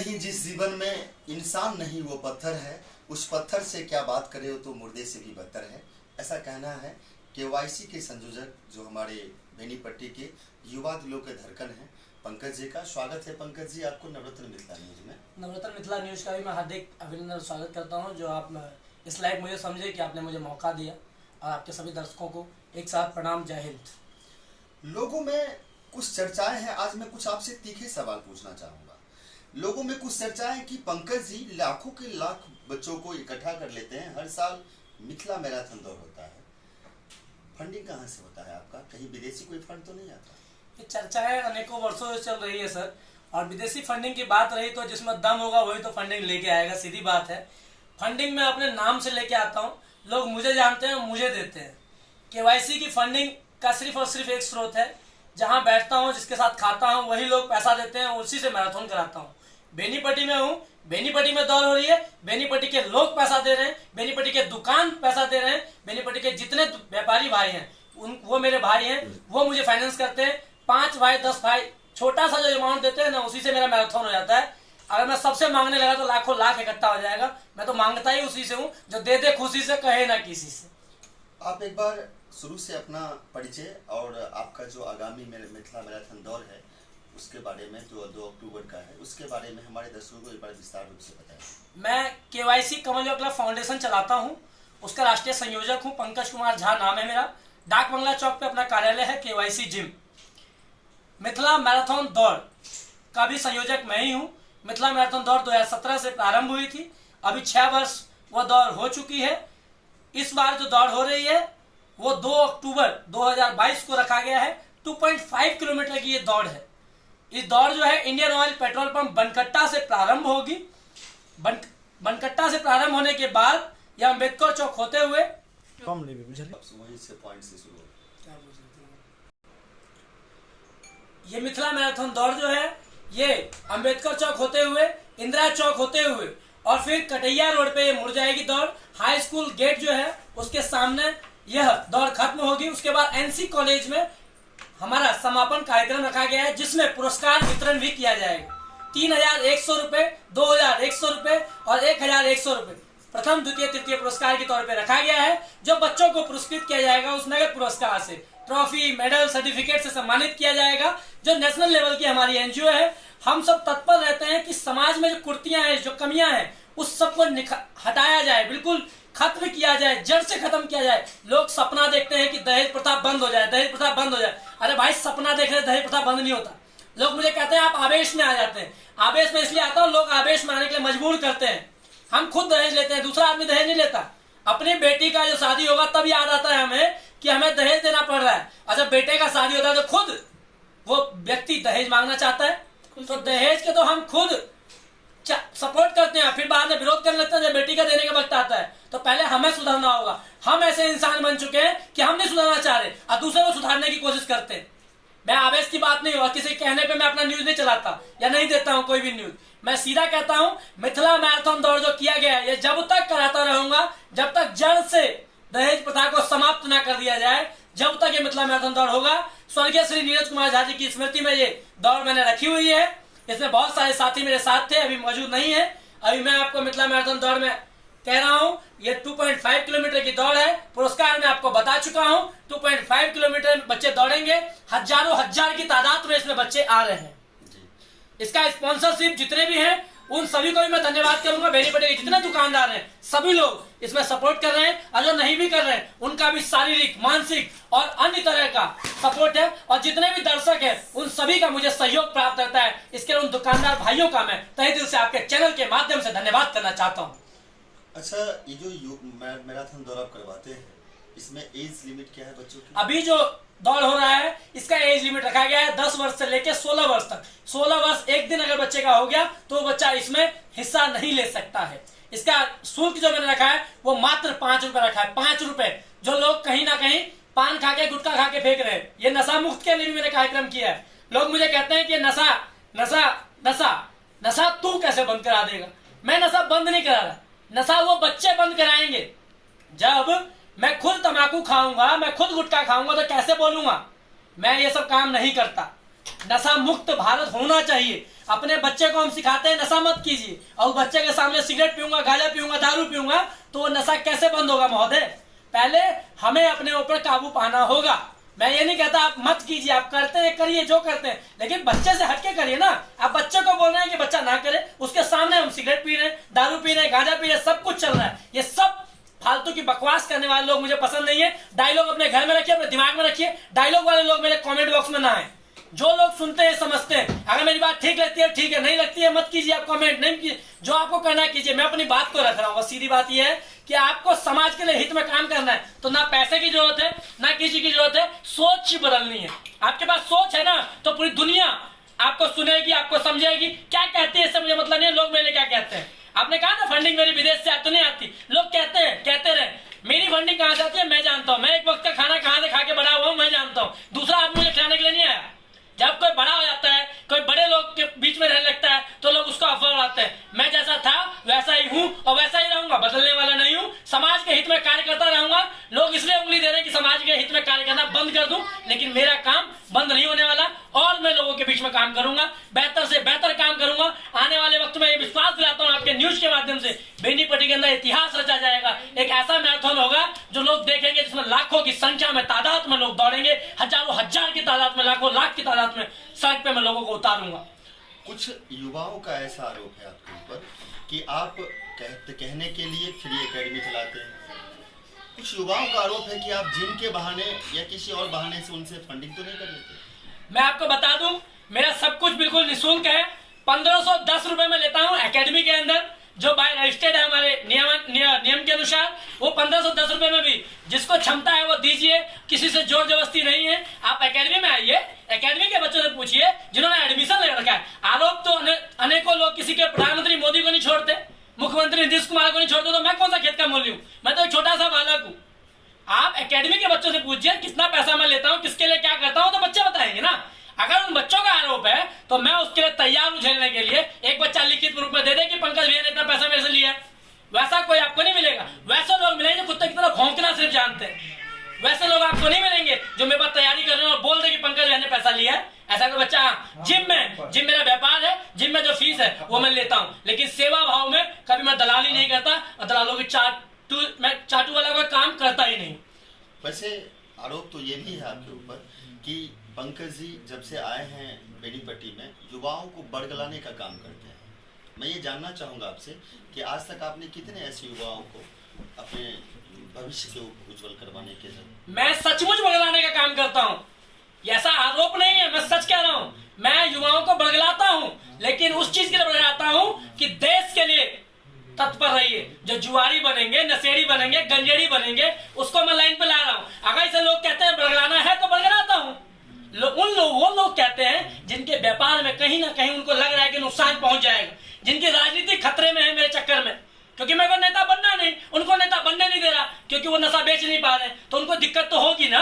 नहीं जिस जीवन में इंसान नहीं वो पत्थर है, उस पत्थर से क्या बात करे हो तो मुर्दे से भी बदतर है। ऐसा कहना है केवाईसी के संयोजक जो हमारे बेनीपट्टी के युवा दिलों के धड़कन हैं, पंकज जी का। स्वागत है पंकज जी आपको नवरत्न मिथिला न्यूज में। नवरत्न मिथिला न्यूज का भी मैं हार्दिक अभिनंदन स्वागत करता हूं, जो आप इस लायक मुझे समझे कि आपने मुझे मौका दिया, और आपके सभी दर्शकों को एक साथ प्रणाम, जय हिंद। लोगों में कुछ चर्चाएं हैं, आज मैं कुछ आपसे तीखे सवाल पूछना चाहूंगा। लोगों में कुछ चर्चाएं कि पंकज जी लाखों के लाख बच्चों को इकट्ठा कर लेते हैं, हर साल मिथिला मैराथन दौड़ होता है, फंडिंग कहाँ से होता है आपका? कहीं विदेशी कोई फंड तो नहीं आता? ये चर्चाएं अनेकों वर्षों से चल रही है सर, और विदेशी फंडिंग की बात रही तो जिसमें दम होगा वही तो फंडिंग लेके आएगा, सीधी बात है। फंडिंग मैं अपने नाम से लेके आता हूँ, लोग मुझे जानते हैं, मुझे देते हैं। केवाईसी की फंडिंग का सिर्फ और सिर्फ एक स्रोत है, जहाँ बैठता हूँ, जिसके साथ खाता हूँ, वही लोग पैसा देते हैं, उसी से मैराथन कराता हूँ। बेनीपट्टी में हूँ, बेनीपट्टी में दौड़ हो रही है, बेनीपट्टी के लोग पैसा दे रहे हैं, बेनीपट्टी के दुकान पैसा दे रहे हैं, बेनीपट्टी के जितने व्यापारी भाई हैं वो मेरे भाई हैं, वो मुझे फाइनेंस करते हैं। 5 भाई 10 भाई छोटा सा जो अमाउंट देते हैं ना, उसी से मेरा मैराथन हो जाता है। अगर मैं सबसे मांगने लगा तो लाखों लाख इकट्ठा हो जाएगा। मैं तो मांगता ही उसी से हूँ जो दे दे खुशी से, कहे ना किसी से। आप एक बार शुरू से अपना परिचय और आपका जो आगामी मिथिला मैराथन दौड़ है उसके बारे में, जो 2 अक्टूबर का है, उसके बारे में हमारे दर्शकों को एक बार विस्तार रूप से बताएं। मैं केवाईसी कमल क्लब फाउंडेशन चलाता हूँ, उसका राष्ट्रीय संयोजक हूँ। पंकज कुमार झा नाम है मेरा। डाक बंगला चौक पे अपना कार्यालय है, केवाईसी जिम। मिथिला मैराथन दौड़ का भी संयोजक मैं ही हूँ। मिथिला मैराथन दौड़ 2017 से प्रारंभ हुई थी, अभी 6 वर्ष वह दौड़ हो चुकी है। इस बार जो दौड़ हो रही है वो 2 अक्टूबर 2022 को रखा गया है। 2.5 किलोमीटर की ये दौड़ है। इस दौड़ जो है Indian oil petrol pump Bankatta से प्रारंभ होगी। बनकट्टा से प्रारंभ होने के बाद यह अम्बेडकर चौक होते हुए वहीं से पॉइंट से शुरू ये मिथिला मैराथन दौड़ जो है ये अम्बेडकर चौक होते हुए, इंदिरा चौक होते हुए और फिर कटैया रोड पे ये मुड़ जाएगी दौड़। हाई स्कूल गेट जो है उसके सामने यह दौड़ खत्म होगी। उसके बाद एनसी कॉलेज में हमारा समापन कार्यक्रम रखा गया है, जिसमें पुरस्कार वितरण भी किया जाएगा। 3100 रुपए, 2100 रुपए और 1100 रुपए प्रथम द्वितीय तृतीय पुरस्कार के तौर पे रखा गया है। जो बच्चों को पुरस्कृत किया जाएगा उस नगद पुरस्कार से ट्रॉफी, मेडल, सर्टिफिकेट से सम्मानित किया जाएगा। जो नेशनल लेवल की हमारी एनजीओ है, हम सब तत्पर रहते हैं कि समाज में जो कुर्तियां हैं, जो कमियां हैं, उस सबको हटाया जाए, बिल्कुल खत्म किया जाए, जड़ से खत्म किया जाए। लोग सपना देखते हैं कि दहेज प्रथा बंद हो जाए, दहेज प्रथा बंद हो जाए। अरे भाई, सपना देख रहे, दहेज प्रथा बंद नहीं होता। लोग मुझे कहते हैं आप आवेश में आ जाते हैं। आवेश में इसलिए आता हूँ, लोग आवेश में आने के लिए मजबूर करते हैं। हम खुद दहेज लेते हैं, दूसरा आदमी दहेज नहीं लेता। अपनी बेटी का जो शादी होगा तब याद आता है हमें कि हमें दहेज देना पड़ रहा है। और जब बेटे का शादी होता है तो खुद वो व्यक्ति दहेज मांगना चाहता है, तो दहेज के तो हम खुद सपोर्ट करते हैं, फिर बाद में विरोध करने लगते हैं जब बेटी का देने का वक्त आता है। तो पहले हमें सुधरना होगा। हम ऐसे इंसान बन चुके हैं कि हम नहीं सुधरना चाह रहे और दूसरे को सुधारने की कोशिश करते हैं। मैं आवेश की बात नहीं हुआ, किसी कहने पे मैं अपना न्यूज नहीं चलाता या नहीं देता हूं कोई भी न्यूज। मैं सीधा कहता हूं, मिथिला मैराथन दौड़ जो किया गया है ये जब तक कराता रहूंगा, जब तक जड़ से दहेज प्रथा को समाप्त ना कर दिया जाए, जब तक ये मिथिला मैराथन दौड़ होगा। स्वर्गीय श्री नीरज कुमार झा जी की स्मृति में ये दौड़ मैंने रखी हुई है। इसमें बहुत सारे साथी मेरे साथ थे, अभी मौजूद नहीं है। अभी मैं आपको मिथिला मैराथन दौड़ में कह रहा हूं, ये 2.5 किलोमीटर की दौड़ है। पुरस्कार मैं आपको बता चुका हूं। 2.5 किलोमीटर बच्चे दौड़ेंगे, हजारों हजार की तादाद में इसमें बच्चे आ रहे हैं। इसका स्पॉन्सरशिप जितने भी हैं उन सभी को भी मैं धन्यवाद करूंगा। बेनीपट्टी के जितने दुकानदार हैं सभी लोग इसमें सपोर्ट कर रहे हैं, और जो नहीं भी कर रहे हैं उनका भी शारीरिक, मानसिक और अन्य तरह का सपोर्ट है। और जितने भी दर्शक हैं उन सभी का मुझे सहयोग प्राप्त करता है। इसके लिए उन दुकानदार भाइयों का मैं तहे दिल से आपके चैनल के माध्यम से धन्यवाद करना चाहता हूँ। अच्छा, ये जो मैराथन दौड़ आप करवाते हैं, इसमें एज लिमिट क्या है बच्चों की? अभी जो दौड़ हो रहा है इसका एज लिमिट रखा गया है 10 वर्ष से लेकर 16 वर्ष तक। 16 वर्ष एक दिन अगर बच्चे का हो गया तो बच्चा इसमें हिस्सा नहीं ले सकता है। इसका शुल्क जो मैंने रखा है वो मात्र 5 रुपए रखा है। 5 रुपए। जो लोग कहीं ना कहीं पान खा के, गुटखा खा के फेंक रहे हैं, ये नशा मुक्त के लिए भी मैंने कार्यक्रम किया है। लोग मुझे कहते हैं कि नशा नशा नशा नशा तू कैसे बंद करा देगा? मैं नशा बंद नहीं करा रहा, नशा वो बच्चे बंद कराएंगे। जब मैं खुद तंबाकू खाऊंगा, मैं खुद गुटखा खाऊंगा तो कैसे बोलूंगा? मैं ये सब काम नहीं करता। नशा मुक्त भारत होना चाहिए। अपने बच्चे को हम सिखाते हैं नशा मत कीजिए, और बच्चे के सामने सिगरेट पीऊंगा, गांजा पीऊंगा, दारू पीऊंगा, तो वो नशा कैसे बंद होगा महोदय? पहले हमें अपने ऊपर काबू पाना होगा। मैं ये नहीं कहता आप मत कीजिए, आप करते हैं करिए जो करते हैं, लेकिन बच्चे से हटके करिए ना। आप बच्चे को बोल रहे हैं कि बच्चा ना करे, उसके सामने हम सिगरेट पी रहे हैं, दारू पी रहे हैं, गांजा पी रहे हैं, सब कुछ चल रहा है। ये सब फालतू की बकवास करने वाले लोग मुझे पसंद नहीं है। डायलॉग अपने घर में रखिए, अपने दिमाग में रखिए। डायलॉग वाले लोग मेरे कमेंट बॉक्स में ना आए। जो लोग सुनते हैं समझते हैं, अगर मेरी बात ठीक लगती है ठीक है, नहीं लगती है मत कीजिए, आप कमेंट नहीं कीजिए, जो आपको करना है कीजिए। मैं अपनी बात को रख रहा हूँ, सीधी बात यह है कि आपको समाज के लिए हित में काम करना है, तो ना पैसे की जरूरत है ना किसी की जरूरत है, सोच ही बदलनी है। आपके पास सोच है ना, तो पूरी दुनिया आपको सुनेगी, आपको समझेगी। क्या कहती है इससे मुझे मतलब नहीं है, लोग मेरे क्या कहते हैं। आपने कहा ना फंडिंग मेरी विदेश से तो नहीं आती, लोग कहते हैं, कहते रहे। मेरी फंडिंग कहां से आती है मैं जानता हूं। मैं एक वक्त का खाना कहां से खा के बड़ा हुआ हूं मैं जानता हूं। दूसरा आदमी मुझे खिलाने के लिए नहीं आया। जब कोई बड़ा हो जाता है, कोई बड़े लोग के बीच में रहने लगता है, तो लोग उसको अफवाह उड़ाते हैं। मैं जैसा था वैसा ही हूं और वैसा ही रहूंगा, बदलने वाला नहीं हूं। समाज के हित में कार्य करता रहूंगा। लोग इसलिए उंगली दे रहे हैं कि समाज के हित में कार्य करना बंद कर दूं, लेकिन मेरा काम बंद नहीं होने वाला, और मैं लोगों के बीच में काम करूंगा, बेहतर से बेहतर काम करूंगा। आने वाले वक्त में ये विश्वास दिलाता हूं आपके न्यूज के माध्यम से, बेनीपट्टी के अंदर इतिहास रचा जाएगा। एक ऐसा मैराथन होगा जो लोग देखेंगे, जिसमें लाखों की संख्या में तादाद में लोग दौड़ेंगे, हजारों हजार की तादाद में, लाखों लाख की तादाद में सड़क पे मैं लोगों को उतारूंगा। कुछ युवाओं का ऐसा आरोप है आपके ऊपर कि आप कहने के लिए फ्री एकेडमी चलाते हैं। कुछ युवाओं का आरोप है कि आप जिम के बहाने या किसी और बहाने से उनसे फंडिंग तो नहीं कर लेते। मैं आपको बता दूं, मेरा सब कुछ बिल्कुल निःशुल्क है। 1510 रुपए में लेता हूं एकेडमी के अंदर, जो बाय रजिस्टर्ड है हमारे नियम के अनुसार। वो 1510 रुपए में भी जिसको क्षमता है वो दीजिए, किसी से जोर जबरदस्ती नहीं है। आप एकेडमी में आइए, एकेडमी के बच्चों से पूछिए जिन्होंने एडमिशन ले रखा है। आरोप तो अनेकों लोग, किसी के प्रधानमंत्री मोदी को नहीं छोड़ते, मुख्यमंत्री नीतीश कुमार को नहीं छोड़ते, तो मैं कौन सा खेत का मूल्य हूं? मैं तो एक छोटा सा बालक हूं। आप एकेडमी के बच्चों से पूछिए कितना पैसा मैं लेता हूं, किसके लिए क्या करता हूं, तो बच्चे बताएंगे ना। अगर उन बच्चों का आरोप है तो मैं उसके लिए तैयार हूं झेलने के लिए। एक बच्चा लिखित रूप में दे दे कि पंकज भैया ने इतना पैसा मेरे से लिया है, वैसा कोई आपको नहीं मिलेगा। वैसे लोग मिलेंगे जो कुत्ते की तरह भौंकना सिर्फ जानते हैं। वैसे लोग आपको नहीं मिलेंगे जो मेरे पास तैयारी कर रहे हैं और बोल दे कि पंकज भैया ने पैसा लिया है। ऐसा कोई बच्चा, जिम मेरा व्यापार है, जिम में जो फीस है वो मैं लेता हूं, लेकिन सेवा भाव में कभी मैं दलाली नहीं करता, और दलालों की चाटू वाला कोई काम करता ही नहीं। वैसे आरोप तो ये भी है आपके ऊपर कि पंकज जी जब से आए हैं बेनीपट्टी में, युवाओं को बरगलाने का काम करते हैं। मैं ये जानना चाहूंगा आपसे कि आज तक आपने कितने ऐसे युवाओं को अपने भविष्य के उज्जवल करवाने के लिए। मैं सचमुच बरगलाने का काम करता हूँ, ऐसा आरोप नहीं है, मैं सच कह रहा हूँ। मैं युवाओं को बरगलाता हूँ, लेकिन उस चीज के लिए बरगलाता हूँ कि देश के लिए तत्पर रहिए। जो जुआरी बनेंगे, नशेड़ी बनेंगे, गंजेड़ी बनेंगे, उसको मैं लाइन पे ला रहा हूँ। अगर इसे लोग कहते हैं बरगलाना है तो बरगलाता हूँ। वो लोग कहते हैं जिनके व्यापार में कहीं ना कहीं उनको लग रहा है कि नुकसान पहुंच जाएगा, जिनकी राजनीति खतरे में है मेरे चक्कर में, क्योंकि मेरे को नेता बनना नहीं, उनको नेता बनने नहीं दे रहा, क्योंकि वो नशा बेच नहीं पा रहे, तो उनको दिक्कत तो होगी ना।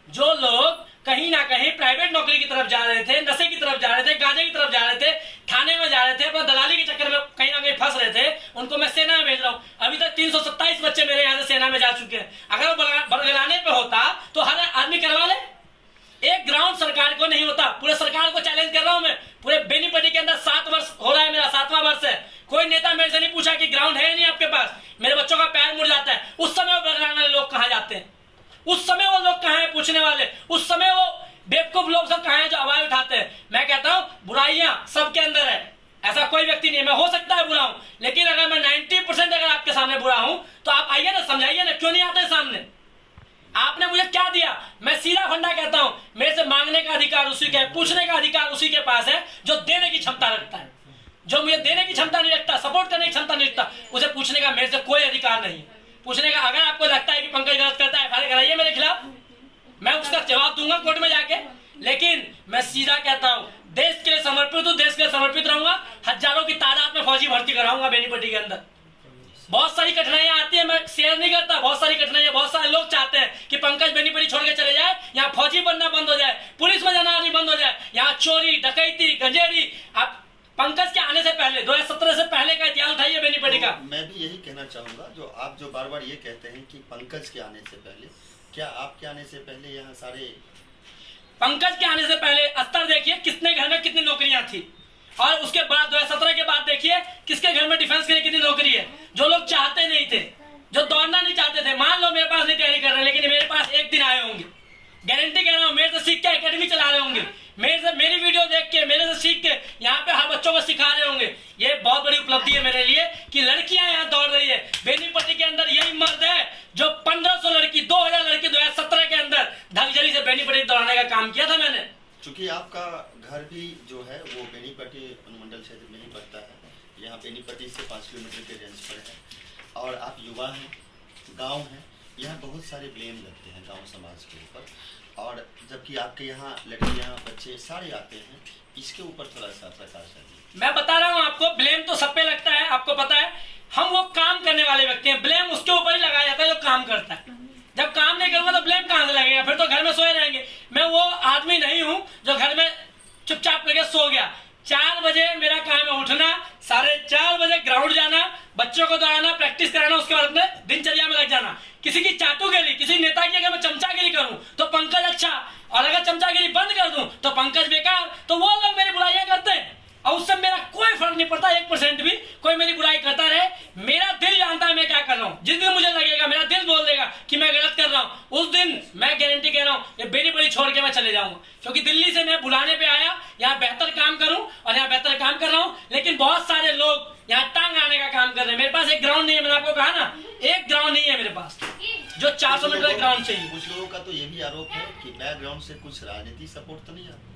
जो लोग कहीं ना कहीं प्राइवेट नौकरी की तरफ जा रहे थे, नशे की तरफ जा रहे थे, गांजे की तरफ जा रहे थे, थाने में जा रहे थे, अपना दलाली के चक्कर में कहीं ना कहीं फंस रहे थे, उनको मैं सेना में भेज रहा हूँ। अभी तक 327 बच्चे मेरे यहाँ से सेना में जा चुके हैं। अगर वो बरगलाने पे होता तो हर आदमी करवा ले। एक ग्राउंड सरकार को नहीं होता। पूरे सरकार को चैलेंज कर रहा हूं मैं। पूरे बेनीपट्टी के अंदर 7 वर्ष हो रहा है, मेरा 7वां वर्ष है। कोई नेता मेरे से नहीं पूछा कि ग्राउंड है नहीं आपके पास। मेरे बच्चों का पैर मुड़ जाता है। उस समय वो बरगलाने वाले लोग कहां जाते हैं? उस समय वो लोग कहां है पूछने वाले? उस समय वो बेवकूफ लोग सब कहां है जो आवाज उठाते हैं? मैं कहता हूं बुराइयां सबके अंदर है, ऐसा कोई व्यक्ति नहीं है। मैं हो सकता है बुरा हूं, लेकिन अगर मैं 90% अगर आपके सामने बुरा हूं तो आप आइए ना, समझाइए ना, क्यों नहीं आते सामने? आपने मुझे क्या दिया? मैं सीधा फंडा कहता हूं, मेरे से मांगने का अधिकार उसी का है, पूछने का अधिकार उसी के पास है जो देने की क्षमता रखता है। जो मुझे देने की क्षमता नहीं रखता, सपोर्ट करने की क्षमता नहीं रखता, उसे पूछने का मेरे से कोई अधिकार नहीं है। पूछने का, अगर आपको लगता है कि पंकज गलत करता है, FIR कराइए मेरे खिलाफ, मैं उसका जवाब दूंगा कोर्ट में जाके। लेकिन मैं सीधा कहता हूं, देश के लिए समर्पित हूं, देश के लिए समर्पित रहूंगा। हजारों की तादाद में फौजी भर्ती कराऊंगा बेनीपट्टी के अंदर। बहुत सारी कठिनाइयां आती है, मैं शेयर नहीं करता। बहुत सारी कठिनाइयां, बहुत सारे लोग चाहते हैं कि पंकज बेनीपट्टी छोड़ के चले जाए, यहाँ फौजी बनना बंद हो जाए, पुलिस में जाना बंद हो जाए, यहाँ चोरी, डकैती, गंजेड़ी। आप पंकज के आने से पहले 2017 से पहले का इतिहास उठाइए बेनीपट्टी का। मैं भी यही कहना चाहूंगा, जो आप जो बार बार ये कहते हैं कि पंकज के आने से पहले, क्या आपके आने से पहले यहाँ सारे पंकज के आने से पहले स्तर देखिए किसने घर में कितनी नौकरियां थी, और उसके बाद 2017 के बाद देखिए किसके घर में डिफेंस के लिए कितनी नौकरी है। जो लोग चाहते नहीं थे, जो दौड़ना नहीं चाहते थे, मान लो मेरे पास नहीं तैयारी कर रहे, लेकिन मेरे पास एक दिन आए होंगे, गारंटी कह रहा हूँ, मेरे से सीख के एकेडमी चला रहे होंगे, मेरी वीडियो देख के, मेरे से सीख के यहाँ पे हर बच्चों को सिखा रहे होंगे। ये बहुत बड़ी उपलब्धि है मेरे लिए कि लड़कियां यहाँ दौड़ रही है। बेनीपट्टी के अंदर यही मर्द है जो 1500 लड़की, 2000 लड़की 2017 के अंदर धगजरी से बेनीपट्टी दौड़ाने का काम किया था मैंने। चूंकि आपका घर भी जो है वो बेनीपट्टी अनुमंडल क्षेत्र में ही पड़ता है, यहाँ बेनीपट्टी से 5 किलोमीटर के रेंज पर है, और आप युवा हैं, गांव है, यहाँ बहुत सारे ब्लेम लगते हैं गांव समाज के ऊपर, और जबकि आपके यहाँ लड़कियाँ बच्चे सारे आते हैं, इसके ऊपर थोड़ा सा प्रकाश डालिए। मैं बता रहा हूँ आपको, ब्लेम तो सब पे लगता है, आपको पता है, हम वो काम करने वाले व्यक्ति हैं, ब्लेम उसके ऊपर ही लगाया जाता है जो काम करता है। जब काम नहीं करूंगा तो ब्लेम कहां से लगेगा, फिर तो घर में सोए रहेंगे। मैं वो आदमी नहीं हूं जो घर में चुपचाप करके सो गया। 4 बजे मेरा काम है उठना, 4:30 बजे ग्राउंड जाना, बच्चों को दौड़ाना, प्रैक्टिस कराना, उसके बाद अपने दिनचर्या में लग जाना। किसी की चाटुगिरी, किसी नेता की अगर मैं चमचागिरी करूं तो पंकज अच्छा, और अगर चमचागिरी बंद कर दूं तो पंकज बेकार। तो वो लोग मेरी बुराइयां करते हैं और उससे मेरा कोई फर्क नहीं पड़ता, 1% भी कोई मेरी बुराई करता रहे। मेरा दिल जानता है मैं क्या कर रहा हूँ। जिस दिन मुझे लगेगा, मेरा दिल बोल देगा कि मैं गलत कर रहा हूँ, उस दिन मैं गारंटी कह रहा हूँ ये बेनीपट्टी छोड़ के मैं चले जाऊंगा। क्योंकि दिल्ली से मैं बुलाने पे आया, यहाँ बेहतर काम करूं, और यहाँ बेहतर काम कर रहा हूँ। लेकिन बहुत सारे लोग यहाँ टांग आने का काम कर रहे हैं। मेरे पास एक ग्राउंड नहीं है, मैंने आपको कहा ना, एक ग्राउंड नहीं है मेरे पास जो 400 मीटर ग्राउंड चाहिए। कुछ लोगों का तो ये भी आरोप है कि बैकग्राउंड से कुछ राजनीतिक सपोर्ट तो नहीं है।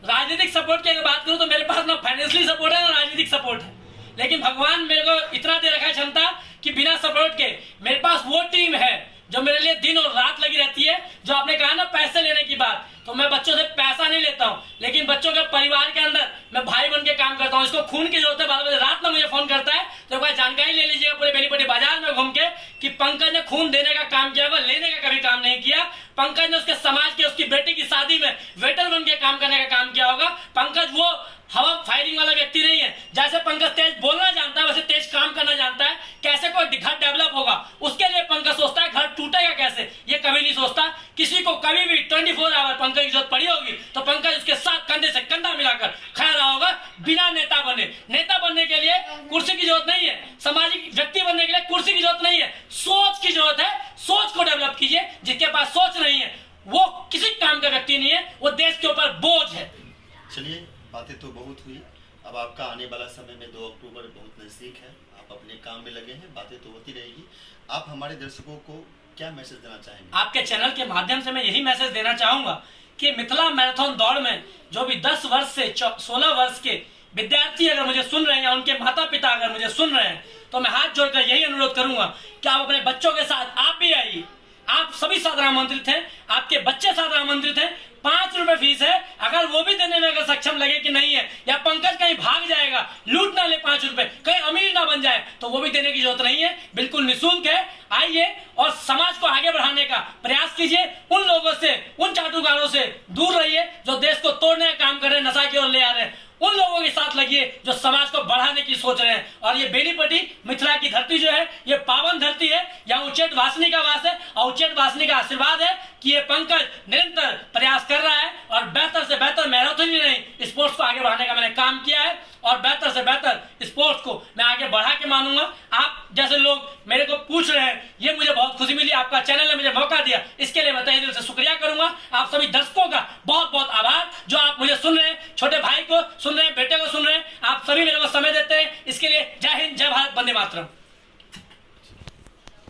राजनीतिक सपोर्ट की अगर बात करूं तो मेरे पास ना फाइनेंशियली सपोर्ट है ना राजनीतिक सपोर्ट है, लेकिन भगवान मेरे को इतना दे रखा है क्षमता कि बिना सपोर्ट के मेरे पास वो टीम है जो मेरे लिए दिन और रात लगी रहती है। जो आपने कहा ना पैसे लेने की बात, तो मैं बच्चों से पैसा नहीं लेता हूं, लेकिन बच्चों के परिवार के अंदर मैं भाई बन के काम करता हूं। इसको खून की जरूरत है, 12 बजे रात में मुझे फोन करता है, तो एक बार जानकारी ले लीजिएगा पूरे बेनीपट्टी बाजार में घूम के कि पंकज ने खून देने का काम किया हुआ, लेने का कभी काम नहीं किया। पंकज ने उसके समाज के, उसकी बेटी की शादी में वेटर बन के काम करने का काम किया होगा। पंकज वो हवा फायरिंग वाला व्यक्ति नहीं है। जैसे पंकज तेज बोलना जानता है, वैसे तेज काम करना जानता है। कैसे कोई घर डेवलप होगा उसके लिए पंकज सोचता है, घर टूटेगा कैसे ये कभी नहीं सोचता। किसी को कभी भी 24 आवर पंकज की जरूरत पड़ी होगी तो पंकज उसके साथ कंधे से कंधा मिलाकर खड़ा रहा होगा, बिना नेता बने। नेता बनने के लिए कुर्सी की जरूरत नहीं है, सामाजिक व्यक्ति बनने के लिए कुर्सी की जरूरत नहीं है, सोच की जरूरत है। सोच को डेवलप कीजिए। जिसके पास सोच नहीं है वो किसी काम का व्यक्ति नहीं है, वो देश के ऊपर बोझ है। चलिए, बातें तो बहुत हुई, अब आपका आने वाला समय में 2 अक्टूबर बहुत नजदीक है, आप अपने काम में लगे हैं, बातें तो होती रहेगी। आप हमारे दर्शकों को क्या मैसेज देना चाहेंगे? आपके चैनल के माध्यम से मैं यही मैसेज देना चाहूंगा कि मिथिला मैराथन दौड़ में जो भी 10 वर्ष से 16 वर्ष के विद्यार्थी अगर मुझे सुन रहे हैं, उनके माता पिता अगर मुझे सुन रहे हैं, तो मैं हाथ जोड़कर यही अनुरोध करूंगा कि आप अपने बच्चों के साथ आप भी आइए। आप सभी साथ आमंत्रित हैं, आपके बच्चे साथ आमंत्रित हैं। 5 रुपए फीस है, अगर वो भी देने में अगर सक्षम लगे कि नहीं है, या पंकज कहीं भाग जाएगा, लूट ना ले 5 रुपए, कहीं अमीर ना बन जाए, तो वो भी देने की जरूरत नहीं है, बिल्कुल निःशुल्क है। आइए और समाज को आगे बढ़ाने का प्रयास कीजिए। उन लोगों से, उन चाटुकारों से दूर रहिए जो देश को तोड़ने का काम कर रहे हैं, नशा की ओर ले आ रहे हैं। उन लोगों के साथ लगिए जो समाज को बढ़ाने की सोच रहे हैं। और ये बेनीपट्टी मिथिला की धरती जो है, ये पावन धरती है, यहाँ उच्चैठ वासनी का वास है, और उच्चैठ वासनी का आशीर्वाद है कि ये पंकज निरंतर प्रयास कर रहा है और बेहतर से बेहतर मैराथन ही नहीं, स्पोर्ट्स को आगे बढ़ाने का मैंने काम किया है, और बेहतर से बेहतर स्पोर्ट्स को मैं आगे बढ़ा के मानूंगा। आप जैसे लोग मेरे को पूछ रहे हैं, ये मुझे बहुत खुशी मिली, आपका चैनल ने मुझे मौका दिया, इसके लिए मैं तहे दिल से शुक्रिया करूंगा। आप सभी दर्शकों का बहुत बहुत आभार जो आप मुझे सुन रहे हैं, छोटे भाई को सुन रहे हैं, बेटे को सुन रहे हैं, आप सभी मेरे को समय देते हैं, इसके लिए जय हिंद, जय भारत, वंदे मातरम।